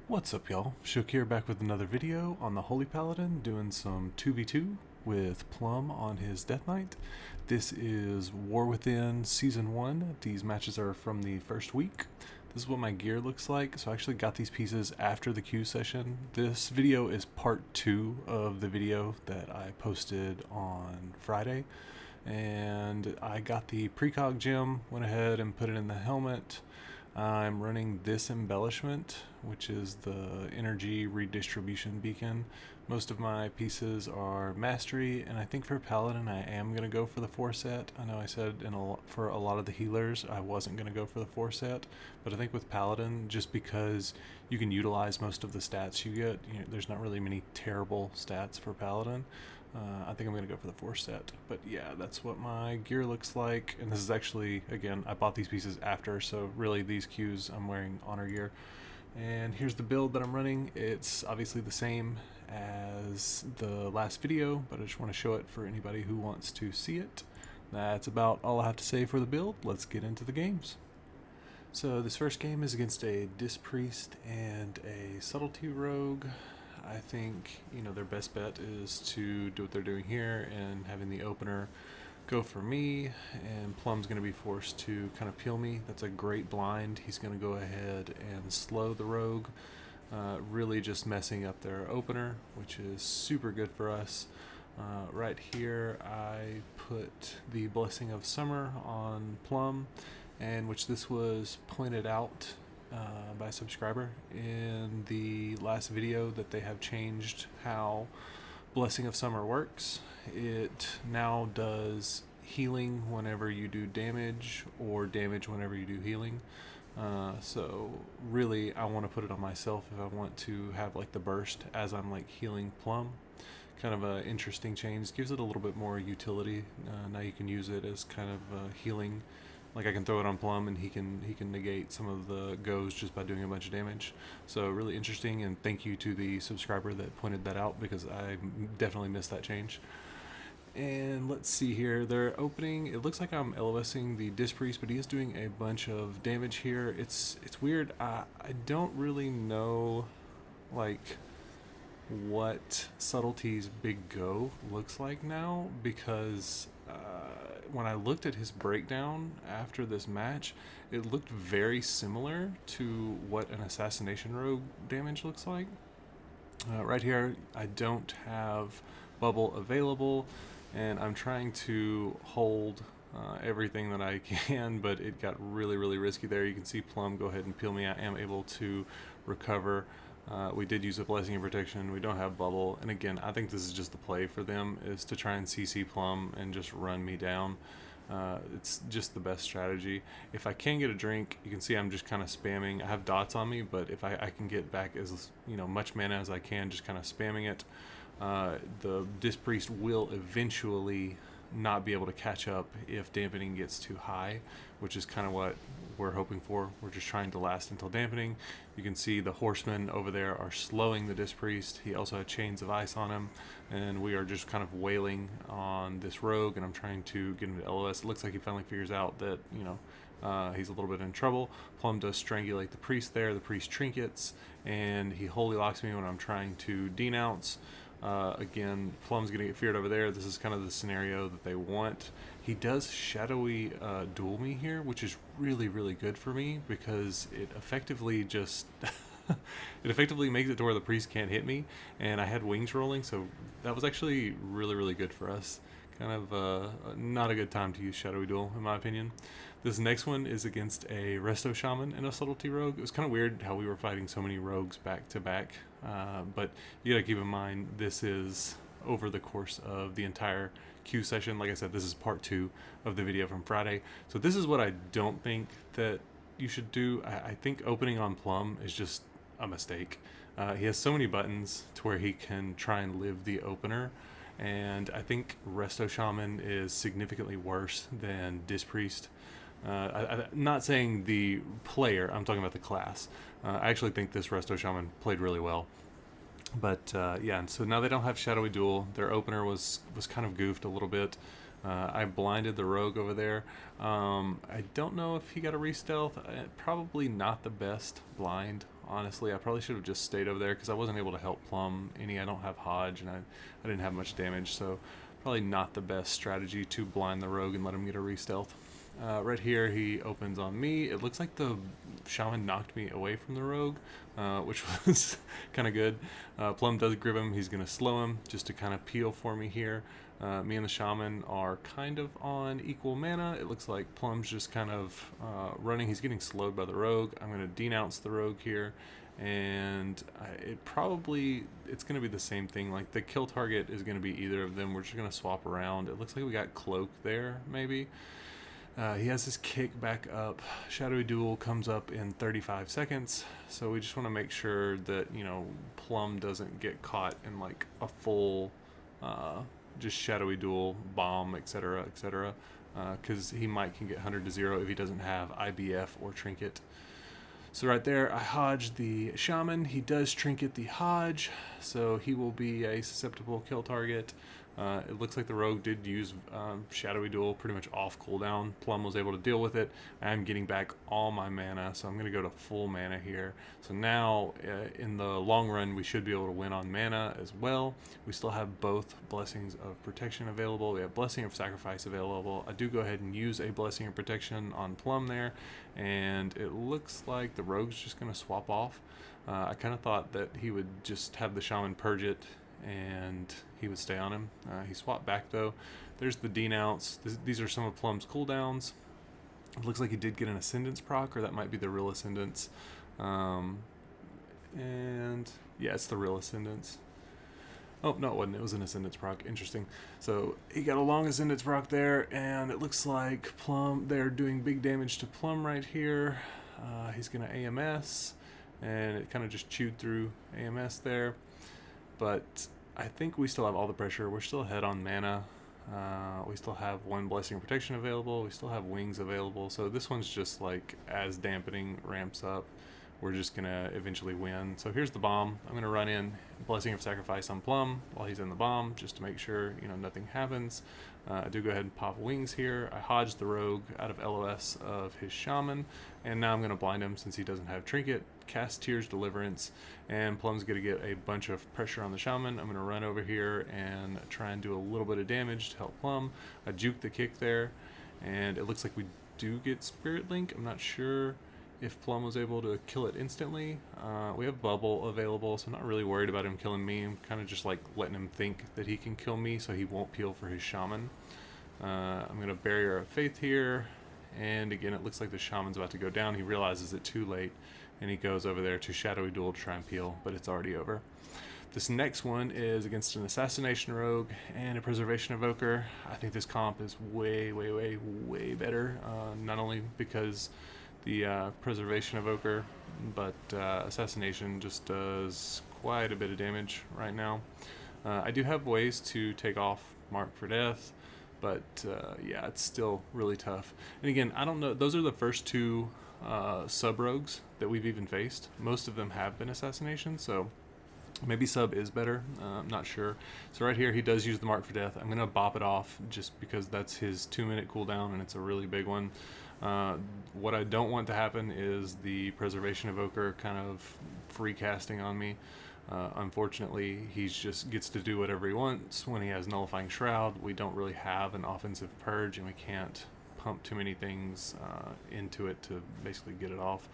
What's up, y'all? Shook here, back with another video on the Holy Paladin, doing some 2v2 with Plum on his Deathknight. This is War Within Season 1. These matches are from the first week. This is what my gear looks like. So I actually got these pieces after the queue session. This video is part 2 of the video that I posted on Friday. And I got the precog gem, went ahead and put it in the helmet. I'm running this embellishment, which is the energy redistribution beacon. Most of my pieces are mastery, and I think for Paladin I am going to go for the 4 set. I know I said for a lot of the healers I wasn't going to go for the 4 set, but I think with Paladin, just because you can utilize most of the stats you get, there's not really many terrible stats for Paladin. I think I'm going to go for the 4 set. But yeah, that's what my gear looks like. And this is actually, again, I bought these pieces after, so really these queues I'm wearing honor gear. And here's the build that I'm running. It's obviously the same as the last video, but I just want to show it for anybody who wants to see it. That's about all I have to say for the build. Let's get into the games. So this first game is against a Disc Priest and a Subtlety Rogue. I think, their best bet is to do what they're doing here and having the opener go for me, and Plum's going to be forced to kind of peel me. That's a great blind. He's going to go ahead and slow the rogue, really just messing up their opener, which is super good for us. Right here I put the Blessing of Summer on Plum, and which this was pointed out by a subscriber in the last video that they have changed how Blessing of Summer works. It now does healing whenever you do damage, or damage whenever you do healing. So really I want to put it on myself if I want to have like the burst as I'm like healing Plum. Kind of an interesting change. Gives it a little bit more utility. Now you can use it as kind of healing. Like I can throw it on Plum and he can negate some of the goes just by doing a bunch of damage. So really interesting, and thank you to the subscriber that pointed that out, because I definitely missed that change. And let's see here, they're opening, it looks like I'm LOSing the Disc Priest, but he is doing a bunch of damage here. It's weird. I don't really know like what Subtlety's big go looks like now, because when I looked at his breakdown after this match, it looked very similar to what an Assassination Rogue damage looks like. Right here I don't have bubble available, and I'm trying to hold everything that I can, but it got really risky there. You can see Plum go ahead and peel me. I am able to recover. We did use a Blessing of Protection. We don't have bubble, and again, I think this is just the play for them, is to try and CC Plum and just run me down. It's just the best strategy. If I can get a drink, you can see I'm just kind of spamming. I have dots on me, but if I can get back as much mana as I can, just kind of spamming it. The Disc Priest will eventually not be able to catch up if dampening gets too high, which is kind of what we're hoping for. We're just trying to last until dampening. You can see the horsemen over there are slowing the Disc Priest. He also had Chains of Ice on him, and we are just kind of wailing on this rogue, and I'm trying to get him to LOS. It looks like he finally figures out that he's a little bit in trouble. Plum does strangulate the priest there. The priest trinkets, and he holy locks me when I'm trying to denounce. Again, Plum's going to get feared over there. This is kind of the scenario that they want. He does shadowy duel me here, which is really good for me, because it effectively just it effectively makes it to where the priest can't hit me, and I had wings rolling, so that was actually really good for us. Kind of not a good time to use shadowy duel, in my opinion. This next one is against a Resto Shaman and a Subtlety Rogue. It was kind of weird how we were fighting so many rogues back to back, but you gotta keep in mind this is over the course of the entire queue session. Like I said, this is part 2 of the video from Friday. So this is what I don't think that you should do. I think opening on Plum is just a mistake. He has so many buttons to where he can try and live the opener, and I think Resto Shaman is significantly worse than Disc Priest. I'm not saying the player, I'm talking about the class. I actually think this Resto Shaman played really well. But yeah, and so now they don't have Shadowy Duel. Their opener was kind of goofed a little bit. I blinded the rogue over there. I don't know if he got a re-stealth. Probably not the best blind honestly. I probably should have just stayed over there because I wasn't able to help Plum any. I don't have Hodge, and I didn't have much damage, so probably not the best strategy to blind the rogue and let him get a re-stealth. Right here, he opens on me. It looks like the shaman knocked me away from the rogue, which was kind of good. Plum does grip him. He's going to slow him just to kind of peel for me here. Me and the shaman are kind of on equal mana. It looks like Plum's just kind of running. He's getting slowed by the rogue. I'm going to denounce the rogue here, and it's going to be the same thing. Like, the kill target is going to be either of them. We're just going to swap around. It looks like we got Cloak there, maybe. He has his kick back up. Shadowy Duel comes up in 35 seconds, so we just want to make sure that, you know, Plum doesn't get caught in like a full just Shadowy Duel bomb, etc., etc., because he can get 100 to 0 if he doesn't have IBF or Trinket. So right there, I Hodge the shaman. He does Trinket the Hodge, so he will be a susceptible kill target. It looks like the rogue did use Shadowy Duel pretty much off cooldown. Plum was able to deal with it. I'm getting back all my mana, so I'm going to go to full mana here. So now, in the long run, we should be able to win on mana as well. We still have both Blessings of Protection available. We have Blessing of Sacrifice available. I do go ahead and use a Blessing of Protection on Plum there, and it looks like the rogue's just going to swap off. I kind of thought that he would just have the shaman purge it and he would stay on him. He swapped back though. There's the denounce. These are some of Plum's cooldowns. It looks like he did get an Ascendance proc, or that might be the real Ascendance. And yeah, it's the real Ascendance. Oh, no, it wasn't. It was an Ascendance proc. Interesting. So he got a long Ascendance proc there, and it looks like Plum, they're doing big damage to Plum right here. He's going to AMS, and it kind of just chewed through AMS there. But I think we still have all the pressure. We're still ahead on mana. We still have one Blessing of Protection available. We still have Wings available. So this one's just like, as dampening ramps up, we're just going to eventually win. So here's the bomb. I'm going to run in Blessing of Sacrifice on Plum while he's in the bomb, just to make sure, you know, nothing happens. I do go ahead and pop Wings here. I Hodge the rogue out of LOS of his shaman, and now I'm going to blind him since he doesn't have Trinket. Cast Tears Deliverance, and Plum's going to get a bunch of pressure on the shaman. I'm going to run over here and try and do a little bit of damage to help Plum. I juke the kick there, and it looks like we do get Spirit Link. I'm not sure if Plum was able to kill it instantly. We have Bubble available, so I'm not really worried about him killing me. I'm kind of just like letting him think that he can kill me so he won't peel for his shaman. I'm going to Barrier of Faith here, and again, it looks like the shaman's about to go down. He realizes it too late, and he goes over there to Shadowy Duel to try and peel, but it's already over. This next one is against an Assassination Rogue and a Preservation Evoker. I think this comp is way, way, way, way better, not only because the Preservation Evoker, but Assassination just does quite a bit of damage right now. I do have ways to take off Mark for Death, but yeah, it's still really tough. And again, I don't know, those are the first two sub-rogues that we've even faced. Most of them have been Assassination, so maybe sub is better. I'm not sure. So right here, he does use the Mark for Death. I'm going to bop it off just because that's his 2-minute cooldown, and it's a really big one. What I don't want to happen is the Preservation Evoker kind of free casting on me. Unfortunately, he just gets to do whatever he wants when he has Nullifying Shroud. We don't really have an offensive purge, and we can't pump too many things into it to basically get it off.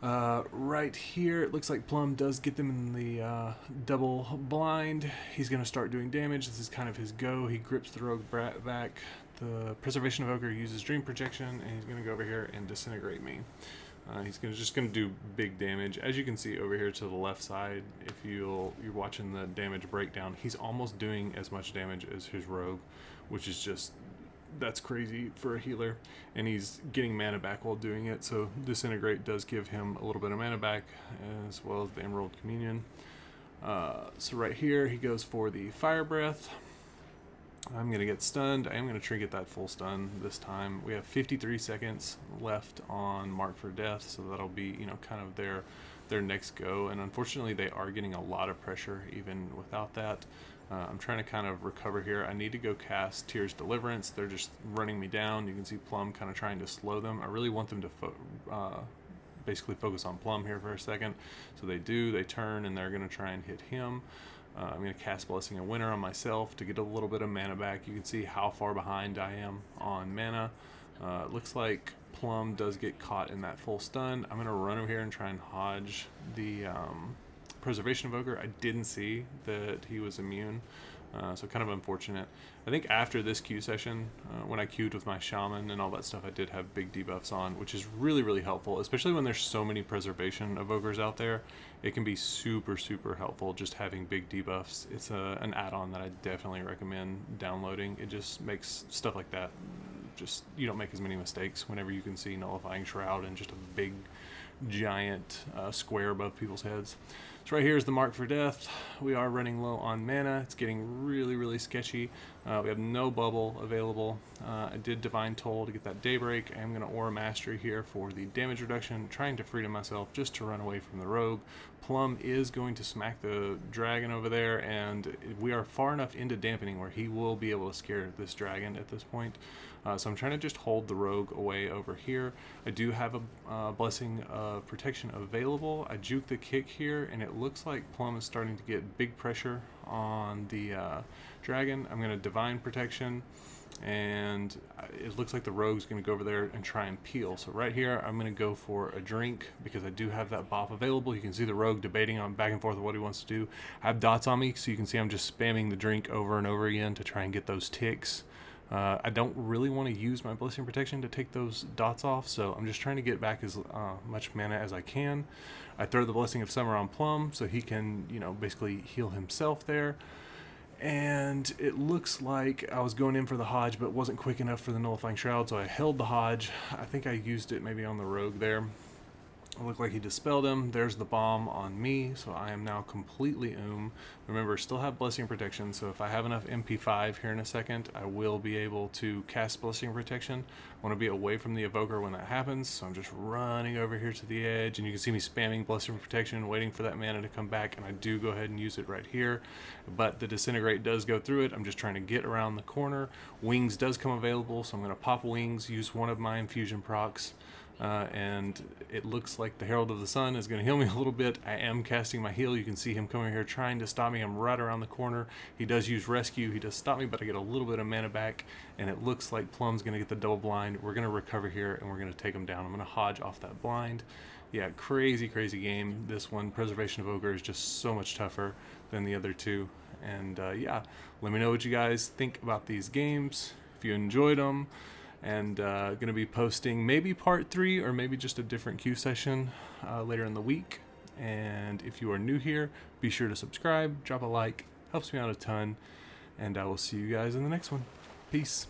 Right here, it looks like Plum does get them in the double blind. He's going to start doing damage. This is kind of his go. He grips the rogue back. The Preservation Evoker uses Dream Projection, and he's going to go over here and disintegrate me. He's just going to do big damage. As you can see over here to the left side, if you're watching the damage breakdown, he's almost doing as much damage as his rogue, which is just, that's crazy for a healer. And he's getting mana back while doing it, so Disintegrate does give him a little bit of mana back, as well as the Emerald Communion. So right here, he goes for the Fire Breath. I'm going to get stunned. I am going to trinket that full stun this time. We have 53 seconds left on Mark for Death, so that'll be, you know, kind of their next go. And unfortunately, they are getting a lot of pressure even without that. I'm trying to kind of recover here. I need to go cast Tears Deliverance. They're just running me down. You can see Plum kind of trying to slow them. I really want them to basically focus on Plum here for a second. So they do, they turn, and they're going to try and hit him. I'm going to cast Blessing of Winter on myself to get a little bit of mana back. You can see how far behind I am on mana. It looks like Plum does get caught in that full stun. I'm going to run over here and try and hodge the Preservation Evoker. I didn't see that he was immune, so kind of unfortunate. I think after this Q session, when I queued with my shaman and all that stuff, I did have big debuffs on, which is really, really helpful, especially when there's so many Preservation Evokers out there. It can be super, super helpful just having big debuffs. It's an add-on that I definitely recommend downloading. It just makes stuff like that, just you don't make as many mistakes whenever you can see Nullifying Shroud and just a big giant square above people's heads. So right here is the mark for death. We are running low on mana. It's getting really, really sketchy. We have no bubble available. I did Divine Toll to get that Daybreak. I am going to Aura Mastery here for the damage reduction, trying to freedom myself just to run away from the rogue. Plum is going to smack the dragon over there, and we are far enough into dampening where he will be able to scare this dragon at this point. So I'm trying to just hold the rogue away over here. I do have a Blessing of Protection available. I juke the kick here, and it looks like Plum is starting to get big pressure on the dragon. I'm going to Divine Protection, and it looks like the rogue's going to go over there and try and peel. So right here, I'm going to go for a drink because I do have that buff available. You can see the rogue debating on back and forth of what he wants to do. I have dots on me, so you can see I'm just spamming the drink over and over again to try and get those ticks. I don't really want to use my Blessing Protection to take those dots off, so I'm just trying to get back as much mana as I can. I throw the Blessing of Summer on Plum so he can, you know, basically heal himself there. And it looks like I was going in for the Hodge, but wasn't quick enough for the Nullifying Shroud, so I held the Hodge. I think I used it maybe on the rogue there. It looked like he dispelled him. There's the bomb on me, so I am now completely Remember, still have Blessing Protection, so if I have enough MP5 here in a second, I will be able to cast Blessing Protection. I want to be away from the Evoker when that happens, so I'm just running over here to the edge, and you can see me spamming Blessing Protection, waiting for that mana to come back, and I do go ahead and use it right here, but the Disintegrate does go through it. I'm just trying to get around the corner. Wings does come available, so I'm going to pop Wings, use one of my infusion procs, and it looks like the Herald of the Sun is going to heal me a little bit. I am casting my heal. You can see him coming here trying to stop me. I'm right around the corner. He does use Rescue. He does stop me, but I get a little bit of mana back, and it looks like Plum's going to get the double blind. We're going to recover here, and we're going to take him down. I'm going to Hodge off that blind. Yeah, crazy, crazy game. This one, Preservation Evoker, is just so much tougher than the other two. And yeah, let me know what you guys think about these games, if you enjoyed them. And going to be posting maybe part 3 or maybe just a different Q session later in the week. And if you are new here, be sure to subscribe, drop a like, helps me out a ton, and I will see you guys in the next one. Peace.